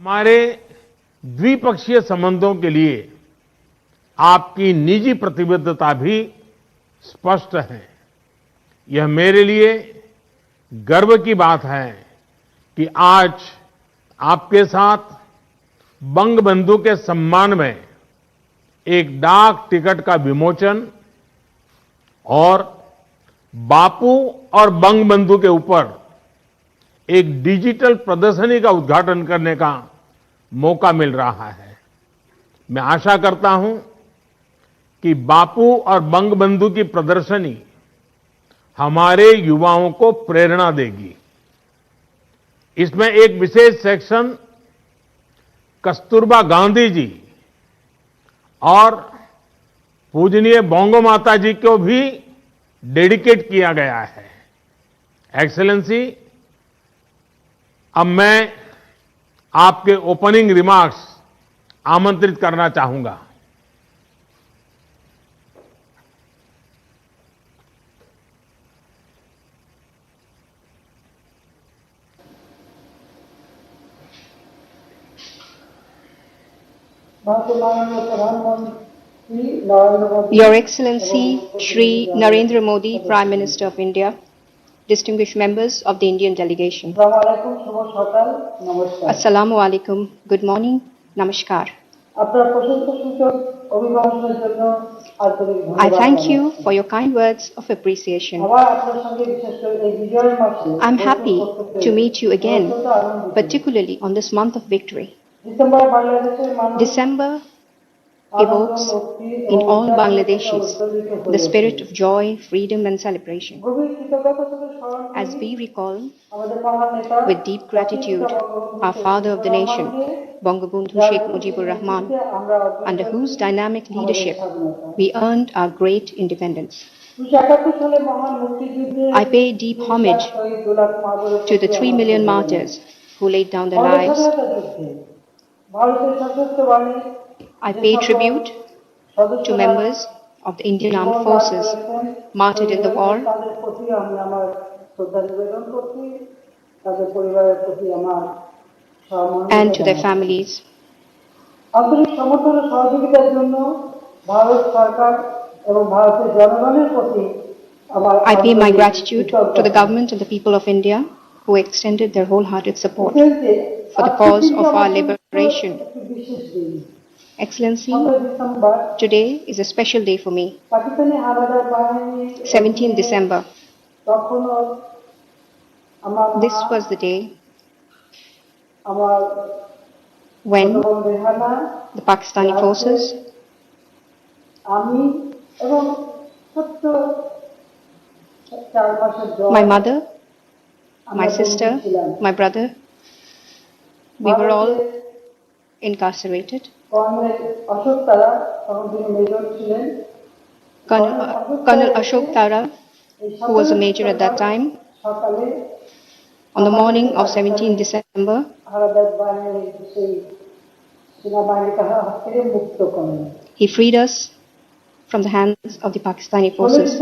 हमारे द्विपक्षीय संबंधों के लिए आपकी निजी प्रतिबद्धता भी स्पष्ट है। यह मेरे लिए गर्व की बात है कि आज आपके साथ बंगबंधु के सम्मान में एक डाक टिकट का विमोचन और बापू और बंगबंधु के ऊपर एक डिजिटल प्रदर्शनी का उद्घाटन करने का मौका मिल रहा है। मैं आशा करता हूं कि बापू और बंगबंधु की प्रदर्शनी हमारे युवाओं को प्रेरणा देगी। इसमें एक विशेष सेक्शन कस्तूरबा गांधी जी और पूजनीय बोंगो माता जी को भी डेडिकेट किया गया है। एक्सेलेंसी, अब मैं आपके ओपनिंग रिमार्क्स आमंत्रित करना चाहूंगा। Your Excellency Shri Narendra Modi, Prime Minister of India, distinguished members of the Indian delegation. Assalamu alaikum, good morning, namaskar. I thank you for your kind words of appreciation. I'm happy to meet you again, particularly on this month of victory. December evokes in all Bangladeshis the spirit of joy, freedom and celebration. As we recall with deep gratitude our father of the nation, Bangabandhu Sheikh Mujibur Rahman, under whose dynamic leadership we earned our great independence. I pay deep homage to the 3 million martyrs who laid down their lives. I pay tribute to members of the Indian Armed Forces martyred in the war and to their families. I pay my gratitude to the government and the people of India who extended their wholehearted support for the cause of our liberation. Excellency, today is a special day for me. 17 December. This was the day when the Pakistani forces, my mother, my sister, my brother, we were all incarcerated. Colonel Ashok Tara, who was a major at that time, on the morning of 17 December, he freed us from the hands of the Pakistani forces.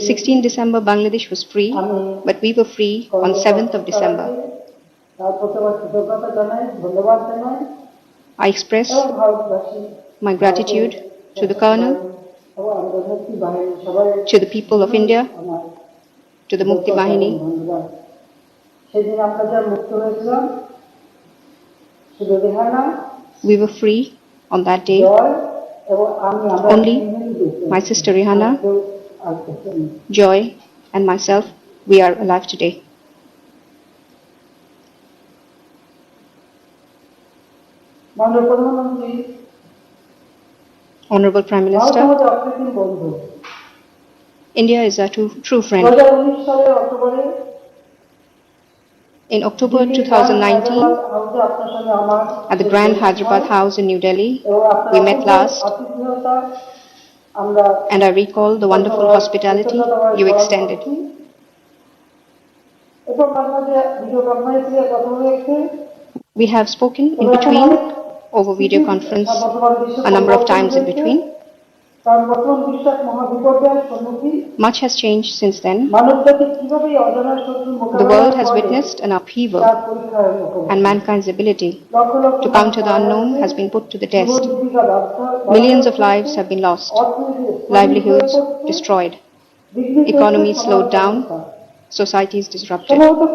16 December, Bangladesh was free, but we were free on 7th of December. I express my gratitude to the Colonel, to the people of India, to the Mukti Bahini. We were free on that day. Only my sister Rihanna, Joy and myself, we are alive today. Honorable Prime Minister, India is our true friend. In October 2019, at the Grand Hyderabad House in New Delhi, we met last, and I recall the wonderful hospitality you extended. We have spoken in between over video conference a number of times in between. কারণ বর্তমান বিশ্বাস মহাবিপর্যয়ের সম্মুখীন Much has changed since then. মানবজাতি কিভাবে এই অজানা শত্রু The মোকাবেলা world has করে witnessed an upheaval, তার পরীক্ষার মুখোমুখি। and mankind's ability lakh lakh to counter the unknown has been put to the test. জীবনজীবিকা ব্যবস্থা Millions of lives have been lost, livelihoods destroyed, economies slowed down, societies disrupted. সম্ভবত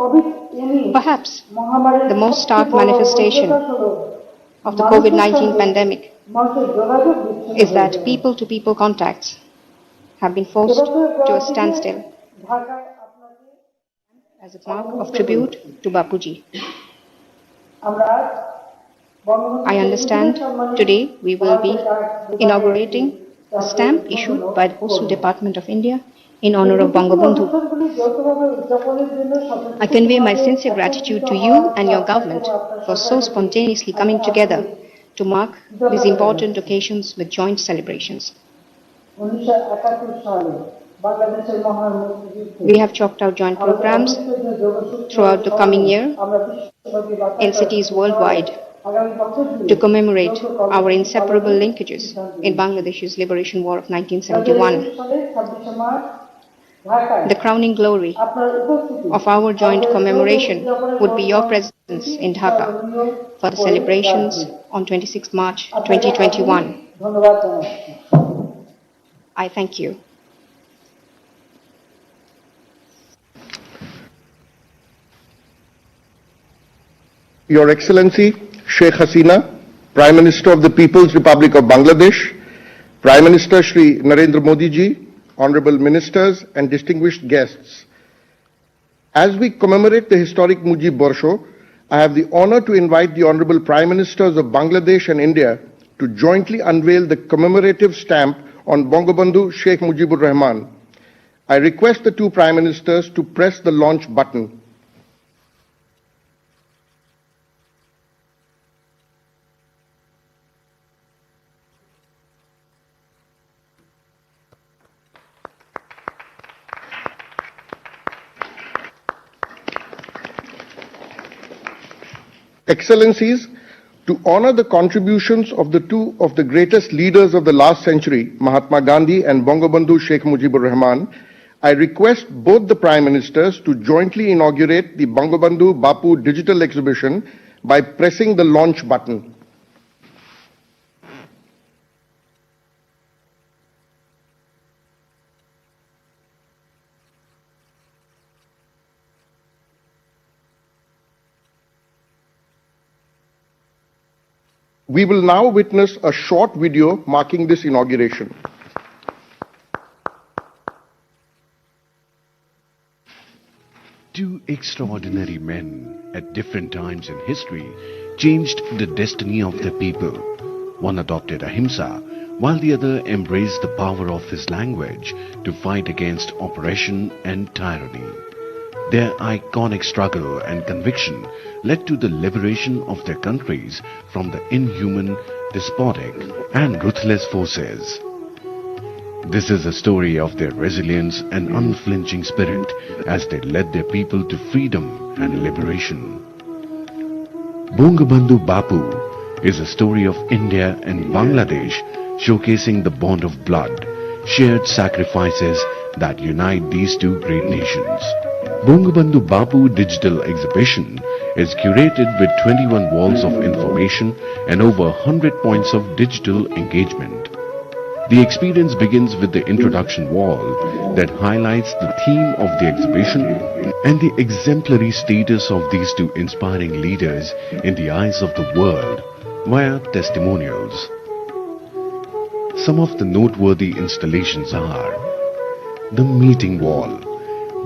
Covid Perhaps the most stark manifestation of the COVID-19 pandemic is that people-to-people contacts have been forced to a standstill as a mark of tribute to Bapuji. I understand today we will be inaugurating a stamp issued by the Postal Department of India in honor of Bangabandhu. I convey my sincere gratitude to you and your government for so spontaneously coming together to mark these important occasions with joint celebrations. We have chalked out joint programs throughout the coming year in cities worldwide to commemorate our inseparable linkages in Bangladesh's liberation war of 1971. The crowning glory of our joint commemoration would be your presence in Dhaka for the celebrations on 26 March 2021. I thank you. Your Excellency Sheikh Hasina, Prime Minister of the People's Republic of Bangladesh, Prime Minister Shri Narendra Modi ji, honorable ministers and distinguished guests. As we commemorate the historic Mujib Borsho, I have the honor to invite the honorable Prime Ministers of Bangladesh and India to jointly unveil the commemorative stamp on Bangabandhu Sheikh Mujibur Rahman. I request the two Prime Ministers to press the launch button. Excellencies, to honor the contributions of the two of the greatest leaders of the last century, Mahatma Gandhi and Bangabandhu Sheikh Mujibur Rahman, I request both the Prime Ministers to jointly inaugurate the Bangabandhu Bapu digital exhibition by pressing the launch button. We will now witness a short video marking this inauguration. Two extraordinary men at different times in history changed the destiny of their people. One adopted ahimsa, while the other embraced the power of his language to fight against oppression and tyranny. Their iconic struggle and conviction led to the liberation of their countries from the inhuman, despotic and ruthless forces. This is a story of their resilience and unflinching spirit as they led their people to freedom and liberation. Bangabandhu Bapu is a story of India and Bangladesh, showcasing the bond of blood, shared sacrifices that unite these two great nations. Bangabandhu Bapu digital exhibition is curated with 21 walls of information and over 100 points of digital engagement. The experience begins with the introduction wall that highlights the theme of the exhibition and the exemplary status of these two inspiring leaders in the eyes of the world via testimonials. Some of the noteworthy installations are the meeting wall.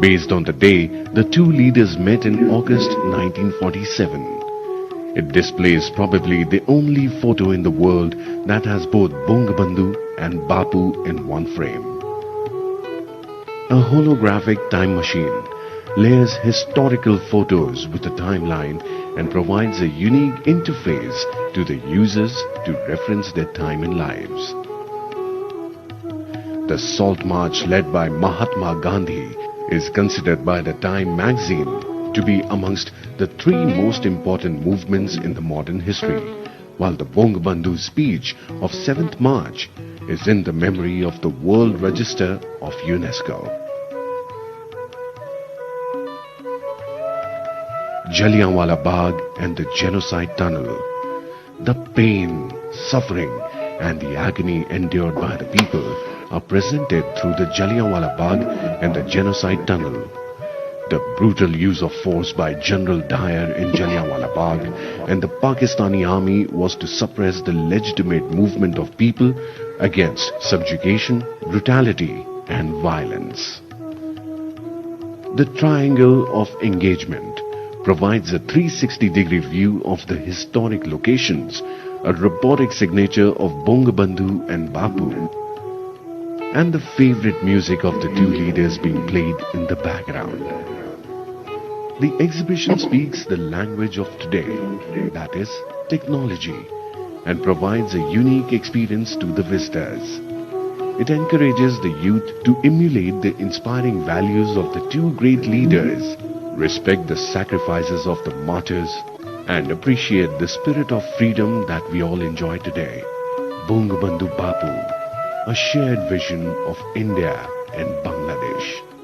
Based on the day the two leaders met in August 1947. It displays probably the only photo in the world that has both Bangabandhu and Bapu in one frame. A holographic time machine layers historical photos with a timeline and provides a unique interface to the users to reference their time and lives. The Salt March led by Mahatma Gandhi is considered by the Time magazine to be amongst the three most important movements in the modern history, while the Bangabandhu speech of 7th March is in the memory of the World Register of UNESCO. Jallianwala Bagh and the Genocide Tunnel. The pain, suffering and the agony endured by the people are presented through the Jallianwala Bagh and the Genocide Tunnel. The brutal use of force by General Dyer in Jallianwala Bagh and the Pakistani army was to suppress the legitimate movement of people against subjugation, brutality and violence. The Triangle of Engagement provides a 360-degree view of the historic locations, a robotic signature of Bongabandhu and Bapu, and the favorite music of the two leaders being played in the background. The exhibition speaks the language of today, that is, technology, and provides a unique experience to the visitors. It encourages the youth to emulate the inspiring values of the two great leaders, respect the sacrifices of the martyrs, and appreciate the spirit of freedom that we all enjoy today. Bongabandhu Bapu, a shared vision of India and Bangladesh.